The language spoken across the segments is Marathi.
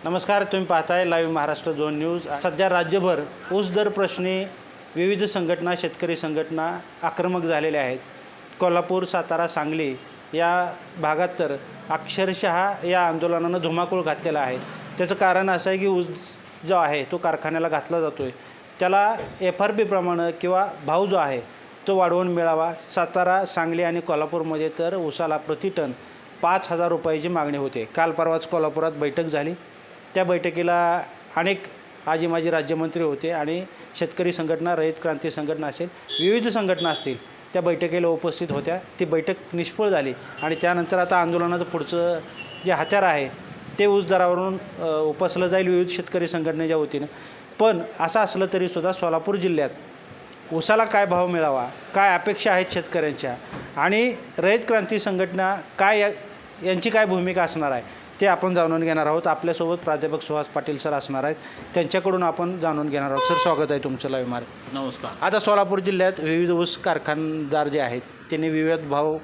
नमस्कार, तुम्ही पाहताय लाईव्ह महाराष्ट्र 2 न्यूज। सध्या राज्यभर ऊस दर प्रश्नी विविध संघटना, शेतकरी संघटना आक्रमक झालेल्या आहेत। कोल्हापूर, सातारा, सांगली या भागात तर अक्षरशः या आंदोलनानं धुमाकूळ घातलेला आहे। त्याचं कारण असं आहे की ऊस जो आहे तो कारखान्याला घातला जातोय, त्याला FRP प्रमाणे किंवा भाव जो आहे तो वाढवून मिळावा। सातारा, सांगली आणि कोल्हापूरमध्ये तर ऊसाला प्रति टन 5,000 रुपयाची मागणी होते। काल परवाच कोल्हापुरात बैठक झाली। त्या बैठकीला अनेक आजी माजी राज्यमंत्री होते आणि शेतकरी संघटना, रयत क्रांती संघटना असेल, विविध संघटना असतील, त्या बैठकीला उपस्थित होत्या। ती बैठक निष्फळ झाली आणि त्यानंतर आता आंदोलनाचं पुढचं जे हत्यार आहे ते ऊस दरावरून उपसलं जाईल विविध शेतकरी संघटनेच्या वतीनं। पण असं असलं तरीसुद्धा सोलापूर जिल्ह्यात ऊसाला काय भाव मिळावा, काय अपेक्षा आहेत शेतकऱ्यांच्या आणि रयत क्रांती संघटना काय यांची काय भूमिका असणार आहे ते आपण जाणून घेणार आहोत। आपल्यासोबत प्राध्यापक सुहास पाटील सर असणार आहेत, त्यांच्याकडून आपण जाणून घेणार आहोत। सर, स्वागत आहे तुमचं लाईव्ह मार। नमस्कार। आता सोलापूर जिल्ह्यात विविध ऊस कारखानदार जे आहेत त्यांनी विविध भाव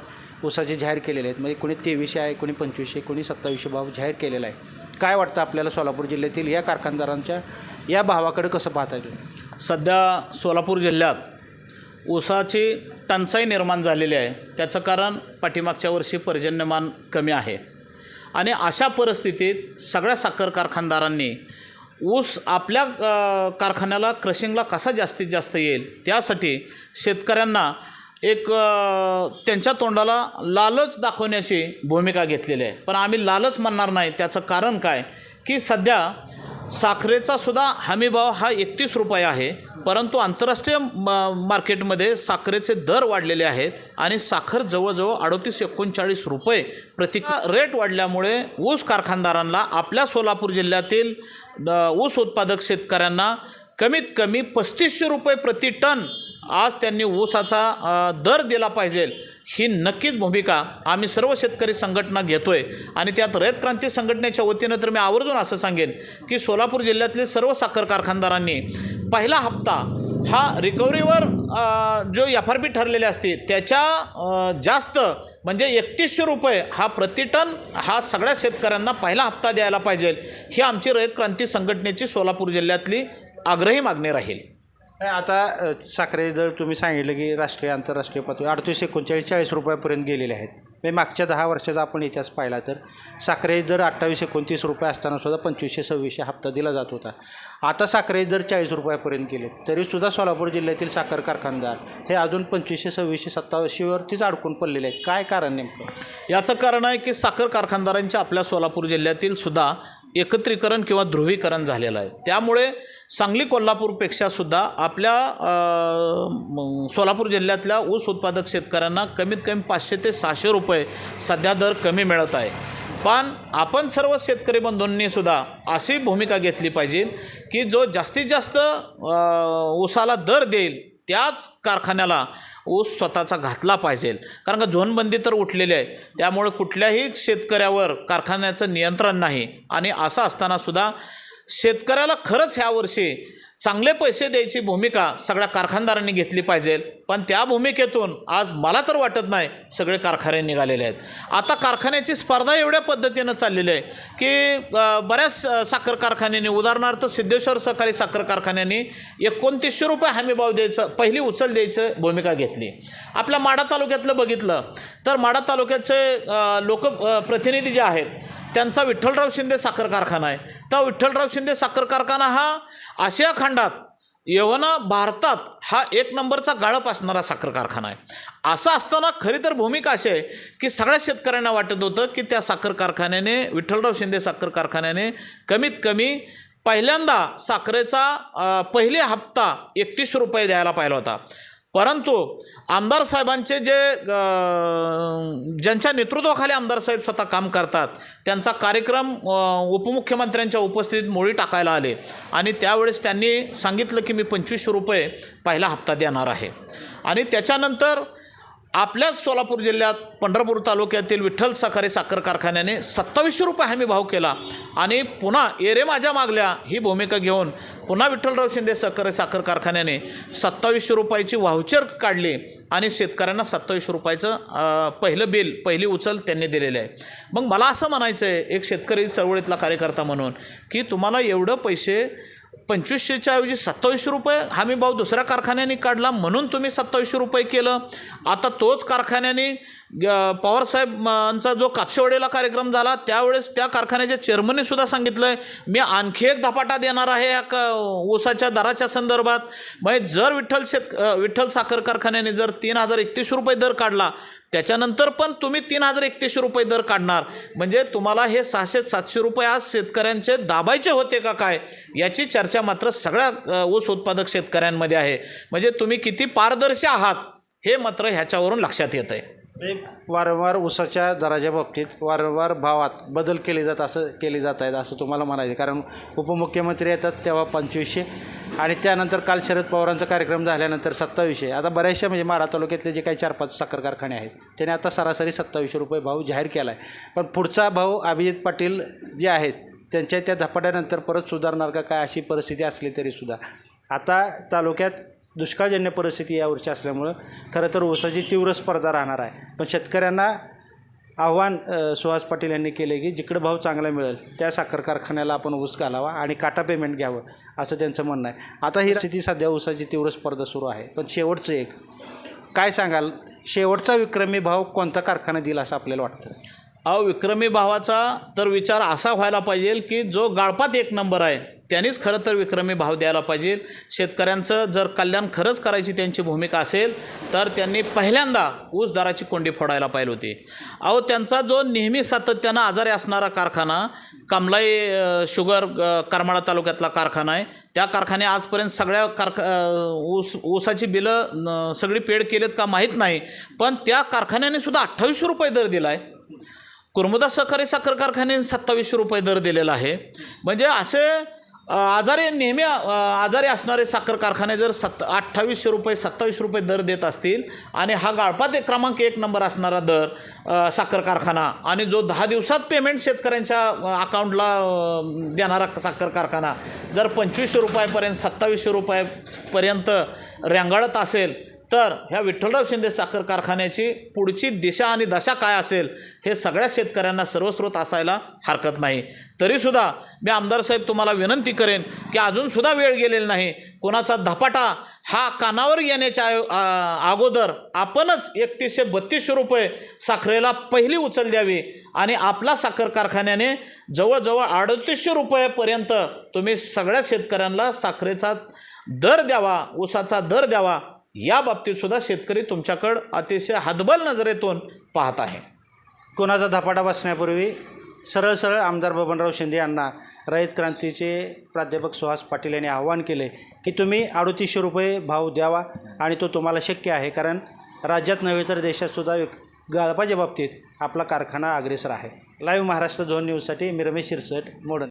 ऊसाचे जाहीर केलेले आहेत। म्हणजे कोणी 2300 आहे, कोणी 2500, कोणी 2700 भाव जाहीर केलेला आहे। काय वाटतं आपल्याला सोलापूर जिल्ह्यातील या कारखानदारांच्या या भावाकडे कसं पाहता तुम्ही? सध्या सोलापूर जिल्ह्यात ऊसाची टंचाई निर्माण झालेली आहे। त्याचं कारण पाठीमागच्या वर्षी पर्जन्यमान कमी आहे आणि अशा परिस्थितीत सगळ्या साखर कारखानदारांनी ऊस आपल्या कारखान्याला क्रशिंगला कसा जास्तीत जास्त येईल त्यासाठी शेतकऱ्यांना एक त्यांच्या तोंडाला लालच दाखवण्याची भूमिका घेतलेली आहे। पण आम्ही लालच म्हणणार नाही। त्याचं कारण काय की सध्या साखरेचा सुद्धा हमीभाव हा 31 रुपये आहे, परंतु आंतरराष्ट्रीय मार्केटमध्ये साखरेचे दर वाढलेले आहेत आणि साखर जवळजवळ 38-39 रुपये प्रति रेट वाढल्यामुळे ऊस कारखानदारांना, आपल्या सोलापूर जिल्ह्यातील ऊस उत्पादक शेतकऱ्यांना कमीत कमी 3500 रुपये प्रति टन आज त्यांनी ऊसाचा दर दिला पाहिजे, ही नक्कीच भूमिका आम्ही सर्व शेतकरी संघटना घेतो आहे। आणि त्यात रयत क्रांती संघटनेच्या वतीनं तर मी आवर्जून असं सांगेन की सोलापूर जिल्ह्यातले सर्व साखर कारखानदारांनी पहिला हप्ता हा रिकव्हरीवर जो FRP ठरलेले असते त्याच्या जास्त म्हणजे 3100 रुपये हा प्रति टन हा सगळ्या शेतकऱ्यांना पहिला हप्ता द्यायला पाहिजे, ही आमची रयत क्रांती संघटनेची सोलापूर जिल्ह्यातली आग्रही मागणी राहील। आता साखरेचे दर तुम्ही सांगितलं की राष्ट्रीय, आंतरराष्ट्रीय पातळी 38, 39, 40 रुपयापर्यंत गेलेले आहेत। म्हणजे मागच्या 10 वर्षाचा आपण इतिहास पाहिला तर साखरेचे दर 28-29 रुपये असताना सुद्धा 2500-2600 हप्ता दिला जात होता। आता साखरेचे दर 40 रुपयापर्यंत गेले तरीसुद्धा सोलापूर जिल्ह्यातील साखर कारखानदार हे अजून 2500-2600, 2700वरतीच अडकून पडलेले आहेत। काय कारण नेमकं? याचं कारण आहे की साखर कारखानदारांच्या आपल्या सोलापूर जिल्ह्यातील सुद्धा एकत्रीकरण किंवा ध्रुवीकरण झालेलं आहे। त्यामुळे सांगली, कोल्हापूरपेक्षा सुद्धा आपल्या सोलापूर जिल्ह्यातल्या ऊस उत्पादक शेतकऱ्यांना कमीत कमी 500 ते 600 रुपये सध्या दर कमी मिळत आहे। पण आपण सर्व शेतकरी बंधूंनी सुद्धा अशी भूमिका घेतली पाहिजे की जो जास्तीत जास्त ऊसाला दर देईल त्याच कारखान्याला ऊस स्वतःचा घातला पाहिजे। कारण का झोनबंदी तर उठलेली आहे, त्यामुळे कुठल्याही शेतकऱ्यावर कारखान्याचं नियंत्रण नाही आणि असं असताना सुद्धा शेतकऱ्याला खरंच ह्या वर्षी चांगले पैसे द्यायची भूमिका सगळ्या कारखानदारांनी घेतली पाहिजे। पण त्या भूमिकेतून आज मला तर वाटत नाही सगळे कारखाने निघालेले आहेत। आता कारखान्याची स्पर्धा एवढ्या पद्धतीनं चाललेली आहे की बऱ्याच साखर कारखान्यांनी, उदाहरणार्थ सिद्धेश्वर सहकारी साखर कारखान्यांनी 2900 रुपये हमीभाव द्यायचं, पहिली उचल द्यायचं भूमिका घेतली। आपल्या माढा तालुक्यातलं बघितलं तर माढा तालुक्याचे लोकप्रतिनिधी जे आहेत त्यांचा विठ्ठलराव शिंदे साखर कारखाना आहे। तर विठ्ठलराव शिंदे साखर कारखाना हा आशिया खंडात यवना भारतात हा 1 नंबरचा गाळप असणारा साखर कारखाना आहे। असं असताना खरी तर भूमिका अशी आहे की सगळ्या शेतकऱ्यांना वाटत होतं की त्या साखर कारखान्याने, विठ्ठलराव शिंदे साखर कारखान्याने कमीत कमी पहिल्यांदा साखरेचा पहिले हप्ता 31 रुपये द्यायला पाहिला होता। परंतु आमदार साहेबांचे ज्यांच्या नेतृत्वाखाली आमदार साहेब स्वतः काम करतात त्यांचा कार्यक्रम उपमुख्यमंत्र्यांच्या उपस्थितीत मोडी टाकायला आले आणि त्यावेळेस त्यांनी सांगितलं की मी 2500 रुपये पहिला हप्ता देणार आहे। आणि त्याच्यानंतर आपल्याच सोलापूर जिल्ह्यात पंढरपूर तालुक्यातील विठ्ठल सहकारी साखर कारखान्याने 2700 रुपये हमी भाव केला आणि पुन्हा एरे माझ्या मागल्या ही भूमिका घेऊन पुन्हा विठ्ठलराव शिंदे सहकारी साखर कारखान्याने 2700 रुपयाची व्हाउचर काढली आणि शेतकऱ्यांना 2700 रुपयाचं पहिली उचल त्यांनी दिलेली आहे. मग मला असं म्हणायचं आहे एक शेतकरी चळवळीतला कार्यकर्ता म्हणून की तुम्हाला एवढं पैसे 2500च्या ऐवजी 2700 रुपये हमीभाव दुसऱ्या कारखान्याने काढला म्हणून तुम्ही 2700 रुपये केलं. आता तोच कारखान्याने पवारसाहेबांचा जो कापसेवाडीला कार्यक्रम झाला त्यावेळेस त्या कारखान्याच्या चेअरमनने सुद्धा सांगितलं आहे मी आणखी एक धपाटा देणार आहे या ऊसाच्या दराच्या संदर्भात. म्हणजे जर विठ्ठल साखर कारखान्याने जर 3031 रुपये दर काढला त्याच्यानंतर पण तुम्ही 3031 रुपये दर काढणार म्हणजे तुम्हाला हे 600-700 रुपये आज शेतकऱ्यांचे दाबायचे होते का काय याची चर्चा मात्र सगळ्या ऊस उत्पादक शेतकऱ्यांमध्ये आहे. म्हणजे तुम्ही किती पारदर्शी आहात हे मात्र ह्याच्यावरून लक्षात येतं आहे. वारंवार ऊसाच्या दराच्या बाबतीत वारंवार भावात बदल केले जात आहेत असं तुम्हाला म्हणायचं. कारण उपमुख्यमंत्री येतात तेव्हा 2500 आणि त्यानंतर काल शरद पवारांचा कार्यक्रम झाल्यानंतर 2700. आता बऱ्याचशा म्हणजे माढा तालुक्यातले जे काही 4-5 साखर कारखाने आहेत त्याने आता सरासरी 2700 रुपये भाव जाहीर केला आहे. पण पुढचा भाव अभिजित पाटील जे आहेत त्यांच्या त्या धपाट्यानंतर परत सुधारणार का काय अशी परिस्थिती असली तरीसुद्धा आता तालुक्यात दुष्काळजन्य परिस्थिती यावर्षी असल्यामुळं खरं तर ऊसाची तीव्र स्पर्धा राहणार आहे. पण शेतकऱ्यांना आव्हान सुहास पाटील यांनी केले की जिकडं भाव चांगला मिळेल त्या साखर कारखान्याला आपण ऊस घालावा आणि काटा पेमेंट घ्यावं असं त्यांचं म्हणणं आहे. आता ही स्थिती सध्या ऊसाची तीव्र स्पर्धा सुरू आहे. पण शेवटचं एक काय सांगाल शेवटचा विक्रमी भाव कोणता कारखाना दिला असं आपल्याला वाटतं? विक्रमी भावाचा तर विचार असा व्हायला पाहिजे की जो गाळपात 1 नंबर आहे त्यांनीच खरं तर विक्रमी भाव द्यायला पाहिजे. शेतकऱ्यांचं जर कल्याण खरंच करायची त्यांची भूमिका असेल तर त्यांनी पहिल्यांदा ऊस दराची कोंडी फोडायला पाहिजे होती. त्यांचा जो नेहमी सातत्यानं आजारी असणारा कारखाना कमलाई शुगर करमाळा तालुक्यातला कारखाना आहे. त्या कारखाने आजपर्यंत सगळ्या ऊसाची बिलं सगळी पेड केलेत का माहीत नाही पण त्या कारखान्याने सुद्धा 2800 रुपये दर दिला आहे. कुर्मुदास सहकारी साखर कारखान्याने 2700 रुपये दर दिलेला आहे. म्हणजे असे नेहमी आजारी असणारे साखर कारखाने जर 2800 रुपये 27 रुपये दर देत असतील आणि हा गाळपात क्रमांक 1 नंबर असणारा दर साखर कारखाना आणि जो 10 दिवसात पेमेंट शेतकऱ्यांच्या अकाउंटला देणारा साखर कारखाना जर 2500 रुपयापर्यंत 2700 रुपयापर्यंत रेंगाळत असेल तर ह्या विठ्ठलराव शिंदे साखर कारखान्याची पुढची दिशा आणि दशा काय असेल हे सगळ्या शेतकऱ्यांना सर्वस्रोत असायला हरकत नाही. तरीसुद्धा मी आमदार साहेब तुम्हाला विनंती करेन की अजूनसुद्धा वेळ गेलेला नाही. कोणाचा धपाटा हा कानावर येण्याच्या अगोदर आपणच 3132 रुपये साखरेला पहिली उचल द्यावी आणि आपला साखर कारखान्याने जवळजवळ 3800 रुपयेपर्यंत तुम्ही सगळ्या शेतकऱ्यांना साखरेचा दर द्यावा ऊसाचा दर द्यावा. या बाबतीत सुद्धा शेतकरी तुमच्याकडं अतिशय हातबल नजरेतून पाहत आहे. कोणाचा धपाटा बसण्यापूर्वी सरळ आमदार बबनराव शिंदे यांना रयत क्रांतीचे प्राध्यापक सुहास पाटील यांनी आवाहन केले की तुम्ही 3800 रुपये भाव द्यावा आणि तो तुम्हाला शक्य आहे. कारण राज्यात नव्हे तर देशातसुद्धा गाळपाच्या बाबतीत आपला कारखाना अग्रेसर आहे. लाईव्ह महाराष्ट्र झोन न्यूजसाठी मी रमेश शिरसट मोडन.